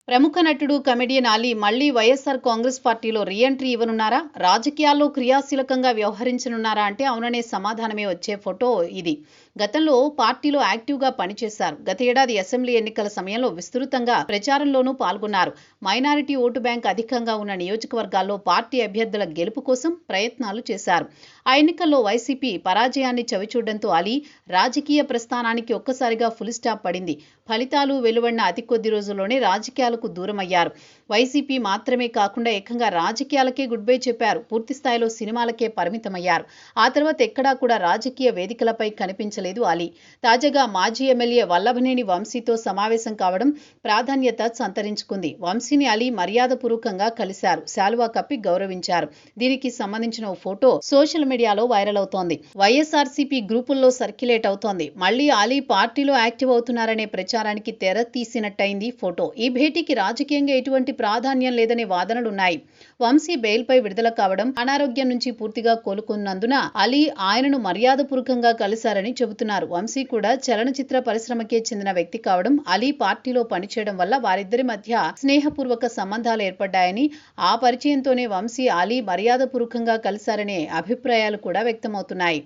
ప్రముఖ నటుడు, కమెడియన్ అలీ మళ్లీ వైఎస్ఆర్ కాంగ్రెస్ పార్టీలో రీ ఎంట్రీ ఇవ్వనున్నారా? రాజకీయాల్లో క్రియాశీలకంగా వ్యవహరించనున్నారా అంటే అవుననే సమాధానమే వచ్చే ఫోటో ఇది. గతంలో పార్టీలో యాక్టివ్గా పనిచేశారు. గత ఏడాది అసెంబ్లీ ఎన్నికల సమయంలో విస్తృతంగా ప్రచారంలోనూ పాల్గొన్నారు. మైనారిటీ ఓటు బ్యాంక్ అధికంగా ఉన్న నియోజకవర్గాల్లో పార్టీ అభ్యర్థుల గెలుపు కోసం ప్రయత్నాలు చేశారు. ఆ ఎన్నికల్లో వైసీపీ పరాజయాన్ని చవిచూడడంతో అలీ రాజకీయ ప్రస్థానానికి ఒక్కసారిగా ఫుల్ స్టాప్ పడింది. ఫలితాలు వెలువడిన అతి కొద్ది రోజుల్లోనే రాజకీయాలకు దూరమయ్యారు. వైసీపీ మాత్రమే కాకుండా ఏకంగా రాజకీయాలకే గుడ్ బై చెప్పారు. పూర్తి స్థాయిలో సినిమాలకే పరిమితమయ్యారు. ఆ తర్వాత ఎక్కడా కూడా రాజకీయ వేదికలపై కనిపించలేదు అలీ. తాజాగా మాజీ ఎమ్మెల్యే వల్లభనేని వంశీతో సమావేశం కావడం ప్రాధాన్యత సంతరించుకుంది. వంశీని అలీ మర్యాదపూర్వకంగా కలిశారు. శాలువా కప్పి గౌరవించారు. దీనికి సంబంధించిన ఓ ఫోటో సోషల్ మీడియాలో వైరల్ అవుతోంది. వైఎస్ఆర్సీపీ గ్రూపుల్లో సర్క్యులేట్ అవుతోంది. మళ్లీ అలీ పార్టీలో యాక్టివ్ అవుతున్నారనే ప్రచారానికి తెర తీసినట్టయింది ఫోటో. ఈ భేటీకి రాజకీయంగా ఎటువంటి ప్రాధాన్యం లేదనే వాదనలున్నాయి. వంశీ బెయిల్పై విడుదల కావడం, అనారోగ్యం నుంచి పూర్తిగా కోలుకున్నందున అలీ ఆయనను మర్యాదపూర్వకంగా కలిశారని చెబుతున్నారు. వంశీ కూడా చలనచిత్ర పరిశ్రమకే చెందిన వ్యక్తి కావడం, అలీ పార్టీలో పనిచేయడం వల్ల వారిద్దరి మధ్య స్నేహపూర్వక సంబంధాలు ఏర్పడ్డాయని, ఆ పరిచయంతోనే వంశీ అలీ మర్యాదపూర్వకంగా కలిశారనే అభిప్రాయాలు కూడా వ్యక్తమవుతున్నాయి.